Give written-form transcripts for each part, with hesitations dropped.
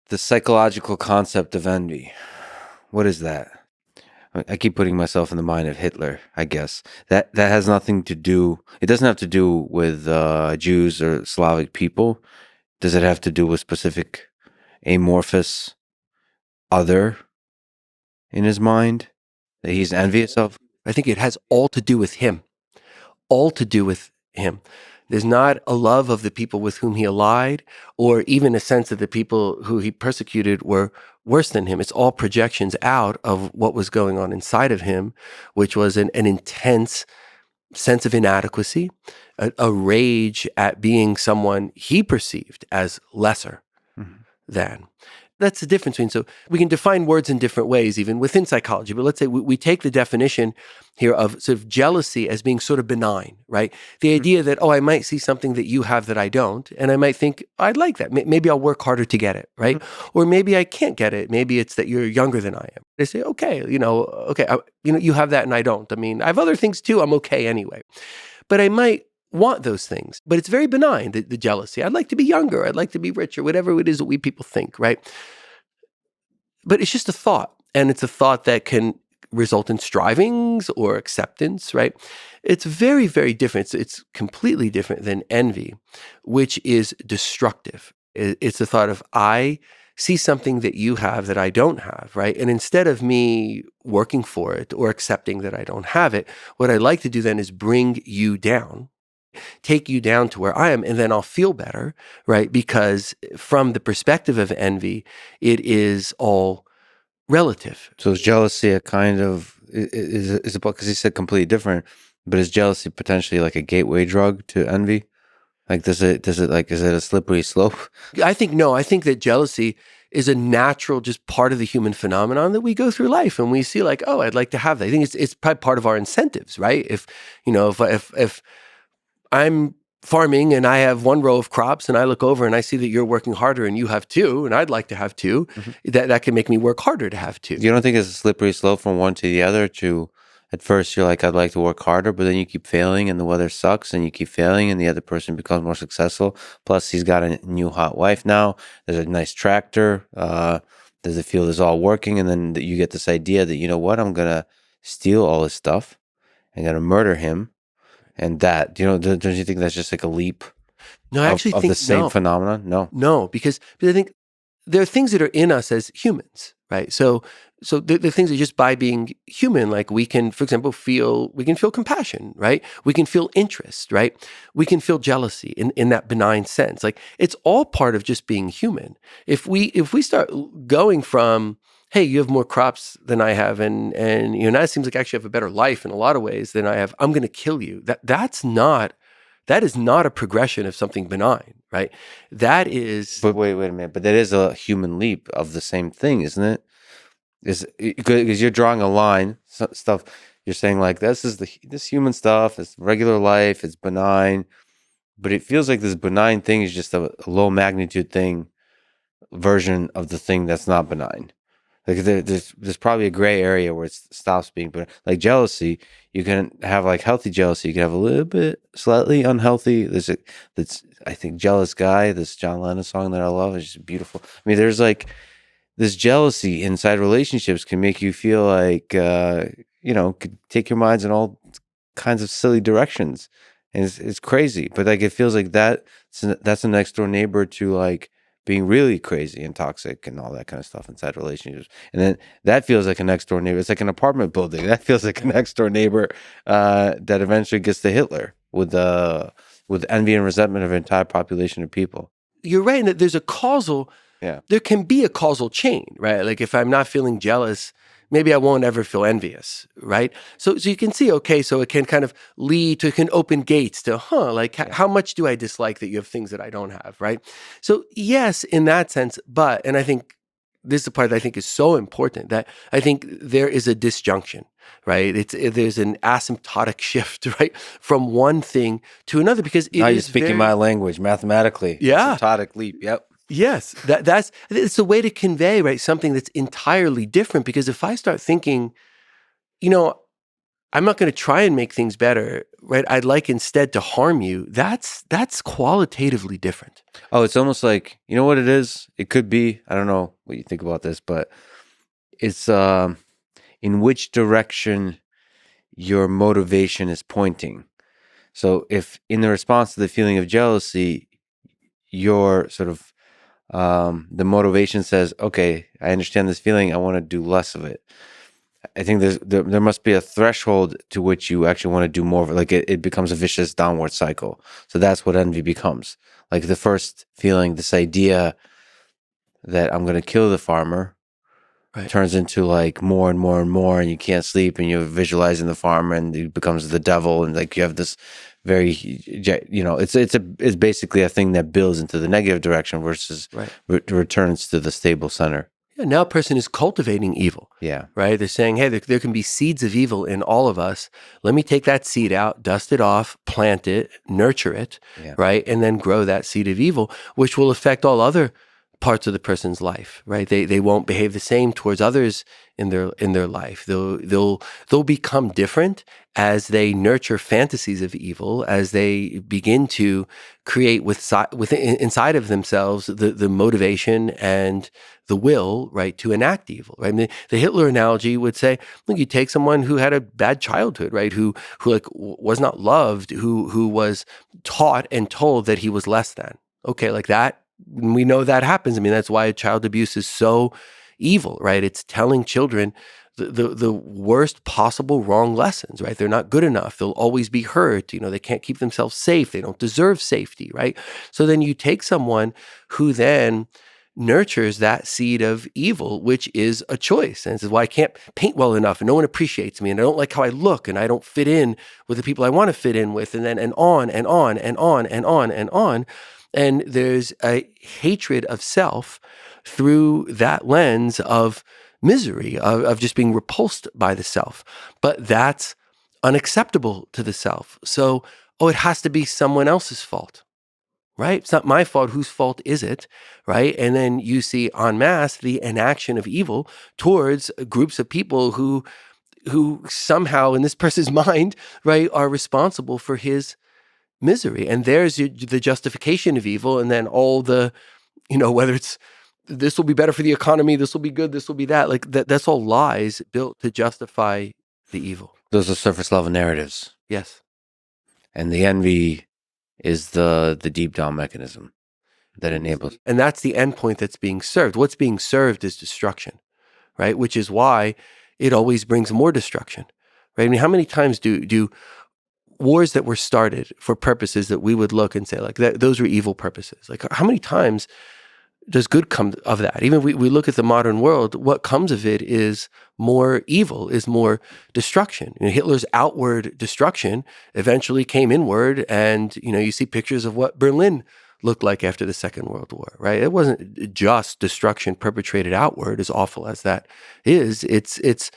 The psychological concept of envy. What is that? I keep putting myself in the mind of Hitler, I guess. That has nothing to do, it doesn't have to do with Jews or Slavic people. Does it have to do with specific amorphous other in his mind that he's envious of? I think it has all to do with him. All to do with him. There's not a love of the people with whom he allied, or even a sense that the people who he persecuted were worse than him. It's all projections out of what was going on inside of him, which was an intense sense of inadequacy, a rage at being someone he perceived as lesser than. That's the difference between, so we can define words in different ways, even within psychology, but let's say we take the definition here of sort of jealousy as being sort of benign, right? The idea that, I might see something that you have that I don't, and I might think, I'd like that. Maybe I'll work harder to get it, right? Or maybe I can't get it. Maybe it's that you're younger than I am. They say, okay, you have that and I don't. I mean, I have other things too. I'm okay anyway. But I might want those things, but it's very benign, the jealousy. I'd like to be younger. I'd like to be richer, whatever it is that we people think, right? But it's just a thought, and it's a thought that can result in strivings or acceptance, right? It's very, very different. It's completely different than envy, which is destructive. It's the thought of, I see something that you have that I don't have, right? And instead of me working for it or accepting that I don't have it, what I'd like to do then is bring you down, take you down to where I am, and then I'll feel better, right? Because from the perspective of envy, it is all relative. So is jealousy a kind of, is it, because he said completely different, but is jealousy potentially like a gateway drug to envy? Like, is it a slippery slope? I think no. I think that jealousy is a natural, just part of the human phenomenon that we go through life, and we see like, I'd like to have that. I think it's probably part of our incentives, right? If I'm farming and I have one row of crops and I look over and I see that you're working harder and you have two, and I'd like to have two, that can make me work harder to have two. You don't think it's a slippery slope from one to the other? To at first you're like, I'd like to work harder, but then you keep failing and the weather sucks and you keep failing and the other person becomes more successful. Plus he's got a new hot wife now. There's a nice tractor. The field is all working. And then you get this idea that, you know what, I'm going to steal all his stuff. I'm going to murder him. And that, don't you think that's just like a leap No, I actually of think the same no. phenomenon? No, because I think there are things that are in us as humans, right? So the things that just by being human, like we can, for example, feel compassion, right? We can feel interest, right? We can feel jealousy in that benign sense. Like it's all part of just being human. If we start going from, hey, you have more crops than I have, and now it seems like actually I have a better life in a lot of ways than I have, I'm going to kill you. That is not a progression of something benign, right? That is. But wait a minute. But that is a human leap of the same thing, isn't it? Because you're drawing a line, stuff. You're saying like this human stuff. It's regular life. It's benign, but it feels like this benign thing is just a low magnitude thing version of the thing that's not benign. Like there's probably a gray area where it stops being, but like jealousy, you can have like healthy jealousy. You can have a little bit slightly unhealthy. That's I think Jealous Guy, this John Lennon song that I love, is just beautiful. I mean, there's like this jealousy inside relationships can make you feel like could take your minds in all kinds of silly directions, and it's crazy. But like it feels like that's a next door neighbor to like being really crazy and toxic and all that kind of stuff inside relationships. And then that feels like a next door neighbor. It's like an apartment building. That feels like a next door neighbor that eventually gets to Hitler with envy and resentment of an entire population of people. You're right in that there's a causal, there can be a causal chain, right? Like if I'm not feeling jealous, maybe I won't ever feel envious, right? So you can see, okay, so it can kind of lead to, it can open gates to, how much do I dislike that you have things that I don't have, right? So yes, in that sense, and I think this is the part that I think is so important, that I think there is a disjunction, right? There's an asymptotic shift, right, from one thing to another, because now you're speaking my language mathematically. Yeah, asymptotic leap. Yep. Yes, it's a way to convey, right, something that's entirely different. Because if I start thinking, I'm not going to try and make things better, right? I'd like instead to harm you. That's qualitatively different. Oh, it's almost like, you know what it is? It could be, I don't know what you think about this, but it's in which direction your motivation is pointing. So if in the response to the feeling of jealousy, your sort of the motivation says, okay, I understand this feeling, I want to do less of it. I think there must be a threshold to which you actually want to do more of it. Like it becomes a vicious downward cycle. So that's what envy becomes. Like the first feeling, this idea that I'm going to kill the farmer, Right. turns into like more and more and more, and you can't sleep, and you're visualizing the farmer, and it becomes the devil, and like you have this very, it's basically a thing that builds into the negative direction versus Right. returns to the stable center. Yeah, now a person is cultivating evil. Yeah. Right? They're saying, hey, there can be seeds of evil in all of us. Let me take that seed out, dust it off, plant it, nurture it, Yeah. right? And then grow that seed of evil, which will affect all other parts of the person's life, right? They won't behave the same towards others in their life. They'll become different as they nurture fantasies of evil, as they begin to create inside of themselves the motivation and the will, right, to enact evil, right? I mean, the Hitler analogy would say, look, you take someone who had a bad childhood, right, who like was not loved, who was taught and told that he was less than. Okay, like that. We know that happens. I mean, that's why child abuse is so evil, right? It's telling children the worst possible wrong lessons, right? They're not good enough. They'll always be hurt. They can't keep themselves safe. They don't deserve safety, right? So then you take someone who then nurtures that seed of evil, which is a choice. And this is why I can't paint well enough and no one appreciates me and I don't like how I look and I don't fit in with the people I want to fit in with, and then and on and on and on and on and on. And there's a hatred of self through that lens of misery, of just being repulsed by the self. But that's unacceptable to the self. So, it has to be someone else's fault, right? It's not my fault. Whose fault is it, right? And then you see en masse the inaction of evil towards groups of people who somehow in this person's mind, right, are responsible for his misery. And there's the justification of evil, and then all the, whether it's this will be better for the economy, this will be good, this will be that, like that's all lies built to justify the evil. Those are surface level narratives. Yes. And the envy is the deep down mechanism that enables. And that's the endpoint that's being served. What's being served is destruction, right? Which is why it always brings more destruction, right? I mean, how many times do wars that were started for purposes that we would look and say, like, those were evil purposes? Like, how many times does good come of that? Even we look at the modern world, what comes of it is more evil, is more destruction. Hitler's outward destruction eventually came inward, and, you see pictures of what Berlin looked like after the Second World War, right? It wasn't just destruction perpetrated outward, as awful as that is. It's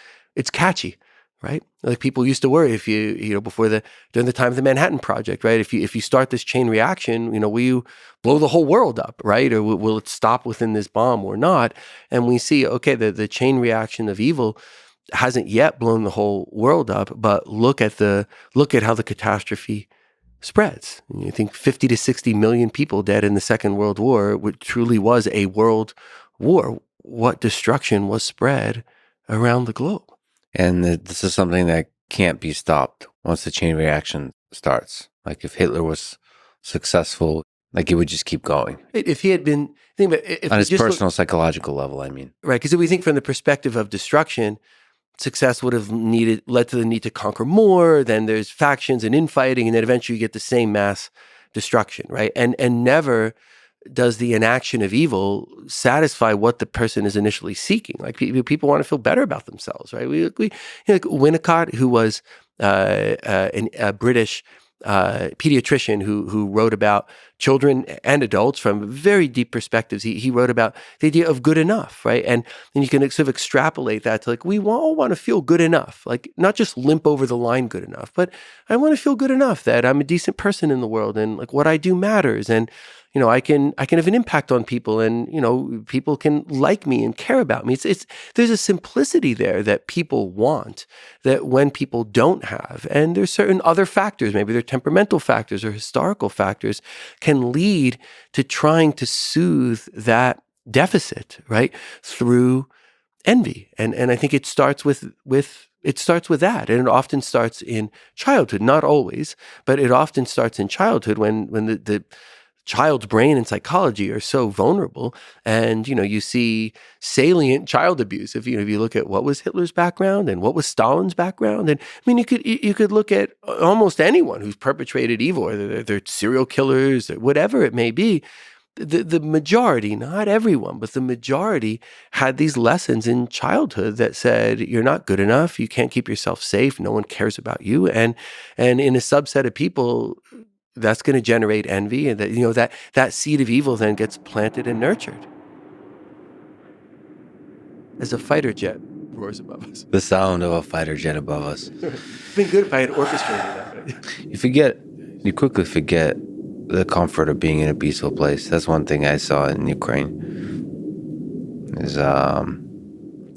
catchy. Right? Like people used to worry if during the time of the Manhattan Project, right? If you start this chain reaction, will you blow the whole world up, right? Or will it stop within this bomb or not? And we see, okay, the chain reaction of evil hasn't yet blown the whole world up, but look at how the catastrophe spreads. And you think 50 to 60 million people dead in the Second World War, which truly was a world war. What destruction was spread around the globe? And this is something that can't be stopped once the chain reaction starts. Like if Hitler was successful, like it would just keep going. If he had been, think about it, on his personal psychological level, I mean. Right, because if we think from the perspective of destruction, success would have led to the need to conquer more. Then there's factions and infighting, and then eventually you get the same mass destruction, right? And never does the inaction of evil satisfy what the person is initially seeking. Like people want to feel better about themselves, right? Like Winnicott, who was a British pediatrician who wrote about children and adults from very deep perspectives. He wrote about the idea of good enough, right? And you can sort of extrapolate that to like, we all want to feel good enough, like not just limp over the line good enough, but I want to feel good enough that I'm a decent person in the world and like what I do matters. And, I can have an impact on people, and people can like me and care about me. It's there's a simplicity there that people want, that when people don't have. And there's certain other factors, maybe they're temperamental factors or historical factors, can lead to trying to soothe that deficit, right, through envy. And I think it starts with that, and it often starts in childhood. Not always, but it often starts in childhood when the child's brain and psychology are so vulnerable. And you see salient child abuse. If you look at what was Hitler's background and what was Stalin's background, and I mean, you could look at almost anyone who's perpetrated evil, whether they're serial killers or whatever it may be. The majority, not everyone, but the majority had these lessons in childhood that said, you're not good enough, you can't keep yourself safe, no one cares about you. And in a subset of people, that's going to generate envy, and that seed of evil then gets planted and nurtured. As a fighter jet roars above us. The sound of a fighter jet above us. It's been good if I had orchestrated that. You quickly forget the comfort of being in a peaceful place. That's one thing I saw in Ukraine. Is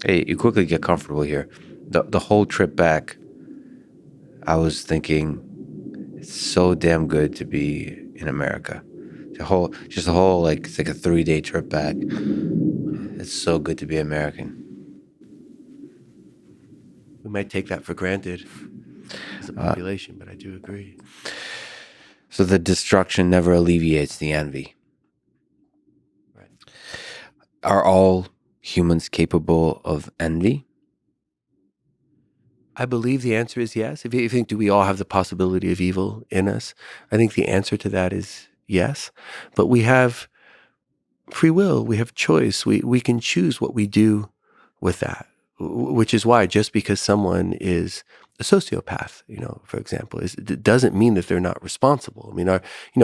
hey, you quickly get comfortable here. The whole trip back, I was thinking, it's so damn good to be in America. The whole like, it's like a 3-day trip back. It's so good to be American. We might take that for granted as a population, but I do agree. So the destruction never alleviates the envy. Right. Are all humans capable of envy? I believe the answer is yes. If you think, do we all have the possibility of evil in us? I think the answer to that is yes. But we have free will. We have choice. We can choose what we do with that, which is why just because someone is a sociopath, for example, it doesn't mean that they're not responsible. I mean,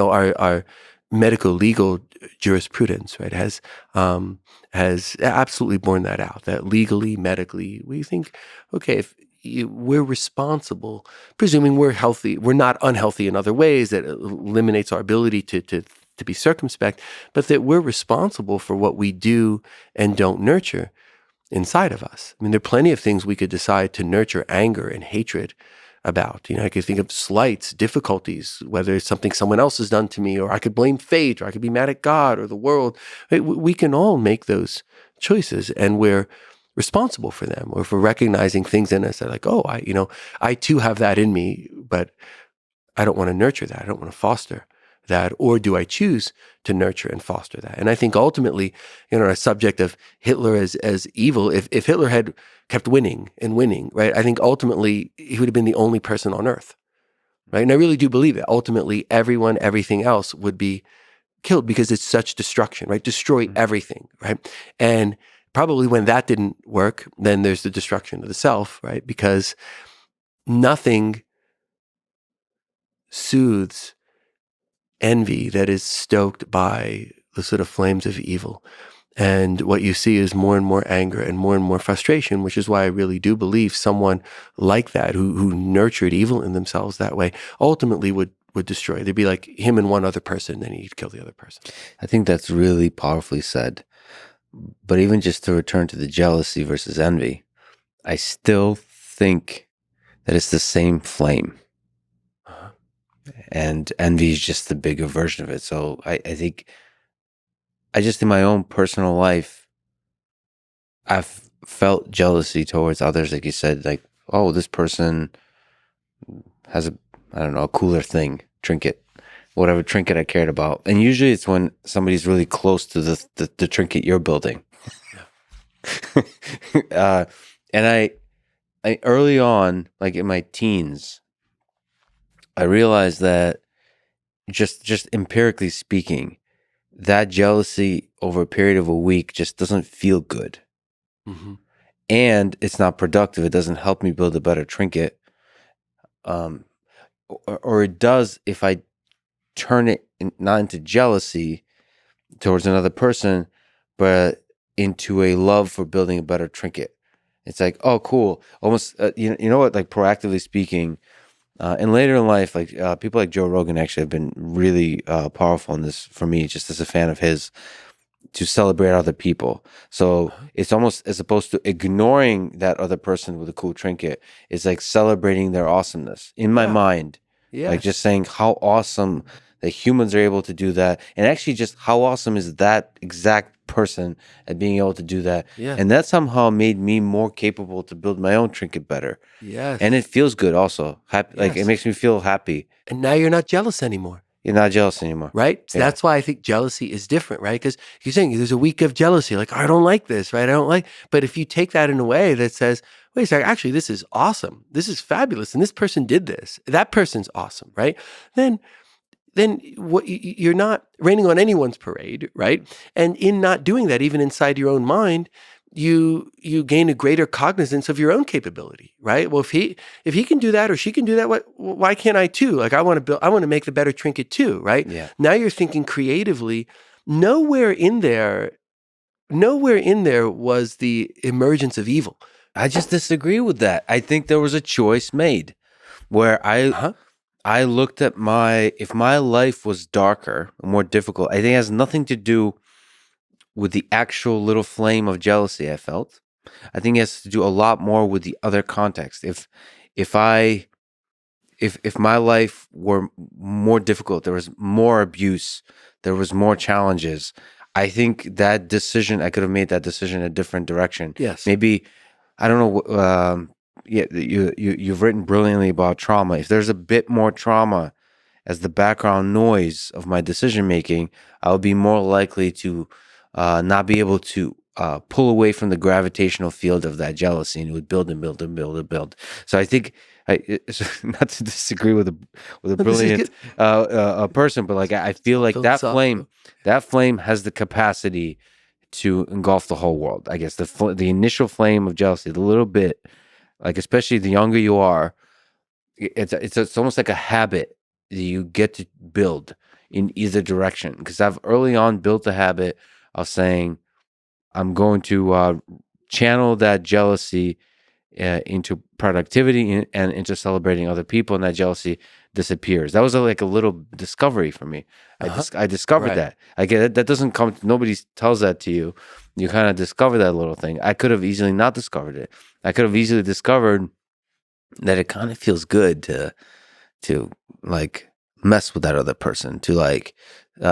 our medical legal jurisprudence, right, has absolutely borne that out. That legally, medically, we think, okay, if we're responsible, presuming we're healthy, we're not unhealthy in other ways that eliminates our ability to be circumspect, but that we're responsible for what we do and don't nurture inside of us. I mean, there are plenty of things we could decide to nurture anger and hatred about. I could think of slights, difficulties, whether it's something someone else has done to me, or I could blame fate, or I could be mad at God or the world. We can all make those choices, and we're responsible for them, or for recognizing things in us that are like, oh, I too have that in me, but I don't want to nurture that. I don't want to foster that. Or do I choose to nurture and foster that? And I think ultimately, a subject of Hitler as evil, if Hitler had kept winning and winning, right, I think ultimately he would have been the only person on earth, right? And I really do believe that ultimately everything else would be killed, because it's such destruction, right? Destroy everything, right? And probably when that didn't work, then there's the destruction of the self, right? Because nothing soothes envy that is stoked by the sort of flames of evil. And what you see is more and more anger and more frustration, which is why I really do believe someone like that, who nurtured evil in themselves that way, ultimately would destroy. They'd be like him and one other person, then he'd kill the other person. I think that's really powerfully said. But even just to return to the jealousy versus envy, I still think that it's the same flame. And envy is just the bigger version of it. So I think in my own personal life, I've felt jealousy towards others. Like you said, like, oh, this person has a cooler thing, trinket, whatever trinket I cared about. And usually it's when somebody's really close to the trinket you're building. And I early on, like in my teens, I realized that just empirically speaking, that jealousy over a period of a week just doesn't feel good. Mm-hmm. And it's not productive. It doesn't help me build a better trinket. Or it does if I turn it not into jealousy towards another person, but into a love for building a better trinket. It's like, oh, cool. Almost, you know what, like proactively speaking, And later in life, like people like Joe Rogan actually have been really powerful in this for me, just as a fan of his, to celebrate other people. So it's almost as opposed to ignoring that other person with a cool trinket, it's like celebrating their awesomeness in my Yeah. mind. Like Yes. just saying how awesome that humans are able to do that. And actually just how awesome is that exact person at being able to do that. Yeah. And that somehow made me more capable to build my own trinket better. Yes. And it feels good also. Happy, like it Yes. makes me feel happy. And now you're not jealous anymore. You're not jealous anymore. Right. So Yeah. that's why I think jealousy is different, right? Because you're saying there's a week of jealousy, like, I don't like this, right? I don't like, but if you take that in a way that says, wait a second, actually, this is awesome. This is fabulous. And this person did this. That person's awesome, right? Then what you're not raining on anyone's parade, right? And in not doing that, even inside your own mind, you gain a greater cognizance of your own capability, right? Well, if he can do that or she can do that, why can't I too? Like I want to make the better trinket too, right? Yeah. Now you're thinking creatively. Nowhere in there was the emergence of evil. I just disagree with that. I think there was a choice made where I looked at if my life was darker, more difficult, I think it has nothing to do with the actual little flame of jealousy I felt. I think it has to do a lot more with the other context. If my life were more difficult, there was more abuse, there was more challenges, I think that decision, I could have made that decision in a different direction. Yes. Maybe, I don't know. Yeah, you've written brilliantly about trauma. If there's a bit more trauma as the background noise of my decision making, I would be more likely to not be able to pull away from the gravitational field of that jealousy, and it would build and build and build and build. So I think, not to disagree with a brilliant person, but like I feel like that flame has the capacity to engulf the whole world. I guess the initial flame of jealousy, the little bit, like especially the younger you are, it's almost like a habit that you get to build in either direction. Because I've early on built the habit of saying, I'm going to channel that jealousy into productivity and into celebrating other people, and that jealousy disappears. That was like a little discovery for me. I discovered that. I get it. That doesn't come. Nobody tells that to you. You kind of discover that little thing. I could have easily not discovered it. I could have easily discovered that it kind of feels good to like mess with that other person, to like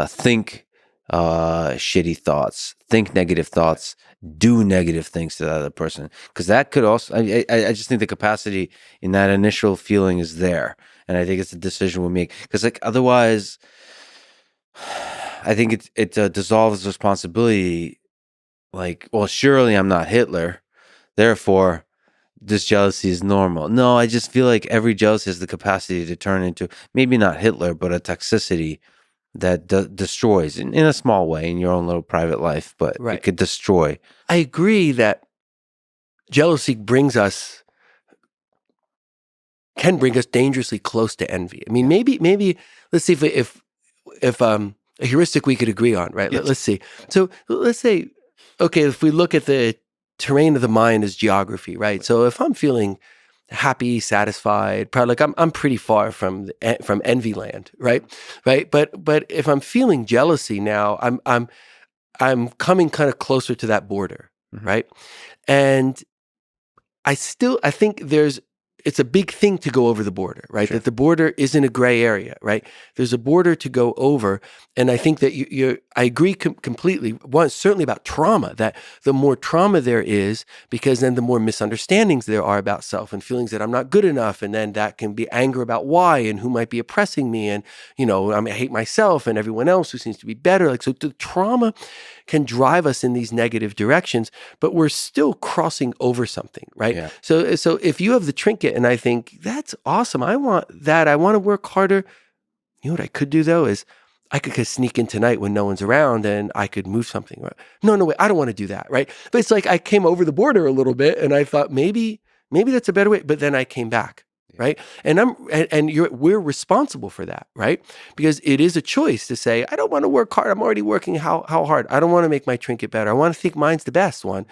think shitty thoughts, think negative thoughts, do negative things to the other person, because that could also, I just think the capacity in that initial feeling is there, and I think it's a decision we make, because like otherwise I think it dissolves responsibility. Like, well, surely I'm not Hitler, therefore this jealousy is normal. No, I just feel like every jealousy has the capacity to turn into maybe not Hitler, but a toxicity that destroys in a small way in your own little private life, but it could destroy. I agree that jealousy can bring us dangerously close to envy. I mean, maybe let's see if a heuristic we could agree on, right? Yes. Let's see. So let's say, okay, if we look at the terrain of the mind as geography, right? So if I'm feeling happy, satisfied, proud, like I'm pretty far from envy land, right? But if I'm feeling jealousy now, I'm coming kind of closer to that border, right? And I think it's a big thing to go over the border, right? Sure. That the border isn't a gray area, right? There's a border to go over. And I think that I agree completely. One, certainly about trauma, that the more trauma there is, because then the more misunderstandings there are about self and feelings that I'm not good enough. And then that can be anger about why and who might be oppressing me. And, I hate myself and everyone else who seems to be better. Like, so the trauma can drive us in these negative directions, but we're still crossing over something, right? Yeah. So if you have the trinket and I think, that's awesome, I want that, I want to work harder. You know what I could do though is I could sneak in tonight when no one's around and I could move something. Right? No, wait, I don't want to do that, right? But it's like I came over the border a little bit and I thought maybe that's a better way, but then I came back. Right. And we're responsible for that. Right. Because it is a choice to say, I don't want to work hard. I'm already working how hard. I don't want to make my trinket better. I want to think mine's the best one.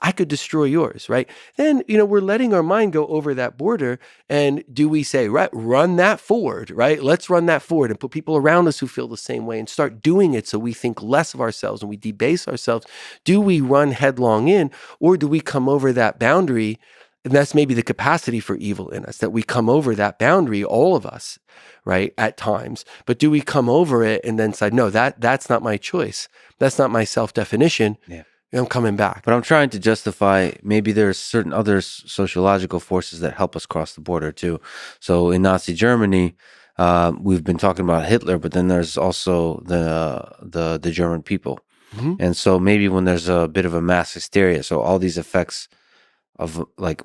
I could destroy yours, right? Then, we're letting our mind go over that border. And do we say, right, run that forward, right? Let's run that forward and put people around us who feel the same way and start doing it so we think less of ourselves and we debase ourselves. Do we run headlong in, or do we come over that boundary? And that's maybe the capacity for evil in us, that we come over that boundary, all of us, right, at times. But do we come over it and then say, no, that's not my choice. That's not my self-definition. Yeah. I'm coming back. But I'm trying to justify maybe there's certain other sociological forces that help us cross the border too. So in Nazi Germany, we've been talking about Hitler, but then there's also the German people. Mm-hmm. And so maybe when there's a bit of a mass hysteria, so all these effects of like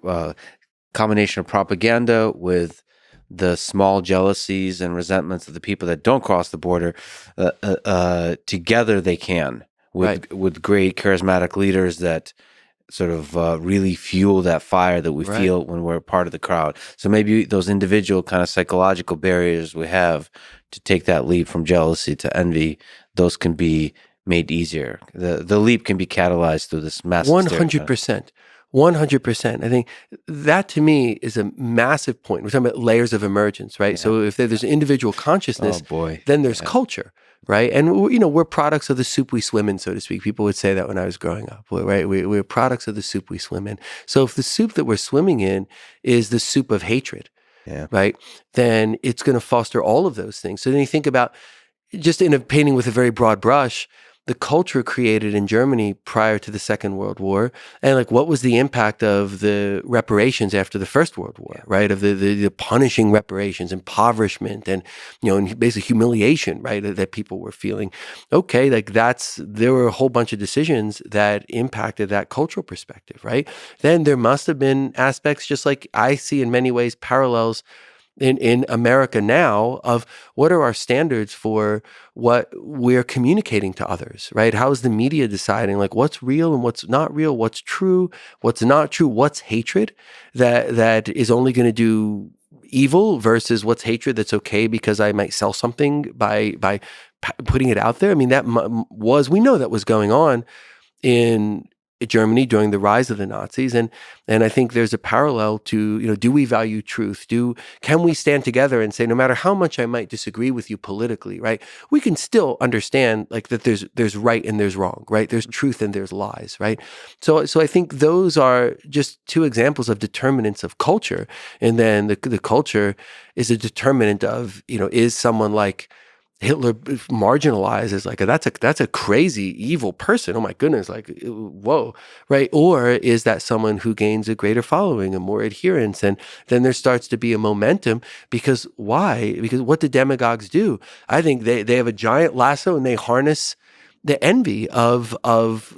combination of propaganda with the small jealousies and resentments of the people that don't cross the border, together they can. With great charismatic leaders that sort of really fuel that fire that we feel when we're part of the crowd. So maybe those individual kind of psychological barriers we have to take that leap from jealousy to envy, those can be made easier. The leap can be catalyzed through this massive 100%. 100%. I think that to me is a massive point. We're talking about layers of emergence, right? Yeah. So if there's individual consciousness, then there's culture. Right. And, we're products of the soup we swim in, so to speak. People would say that when I was growing up, right? We're products of the soup we swim in. So if the soup that we're swimming in is the soup of hatred, right, then it's going to foster all of those things. So then you think about, just in a painting with a very broad brush, the culture created in Germany prior to the Second World War, and like what was the impact of the reparations after the First World War, right? Of the punishing reparations, impoverishment, and and basically humiliation, right? That people were feeling. Okay, like there were a whole bunch of decisions that impacted that cultural perspective, right? Then there must have been aspects, just like I see in many ways parallels in America now, of what are our standards for what we're communicating to others, right? How is the media deciding like what's real and what's not real, what's true, what's not true, what's hatred that is only going to do evil versus what's hatred that's okay because I might sell something by putting it out there. I mean, we know that was going on in Germany during the rise of the Nazis, and I think there's a parallel to do we value truth? Can we stand together and say no matter how much I might disagree with you politically, right? We can still understand like that there's right and there's wrong, right? There's truth and there's lies, right? So I think those are just two examples of determinants of culture, and then the culture is a determinant of is someone like Hitler marginalized as like that's a crazy evil person. Oh my goodness, like whoa, right? Or is that someone who gains a greater following and more adherence, and then there starts to be a momentum because why? Because what do demagogues do? I think they have a giant lasso and they harness the envy of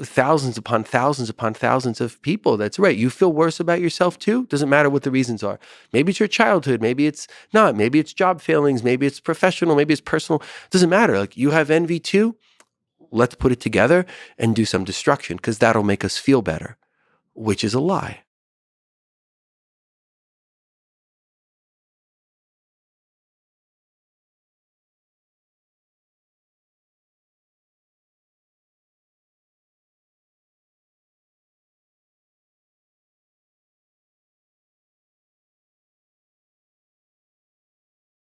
thousands upon thousands upon thousands of people. That's right. You feel worse about yourself too? Doesn't matter what the reasons are. Maybe it's your childhood. Maybe it's not. Maybe it's job failings. Maybe it's professional. Maybe it's personal. Doesn't matter. Like you have envy too. Let's put it together and do some destruction because that'll make us feel better, which is a lie.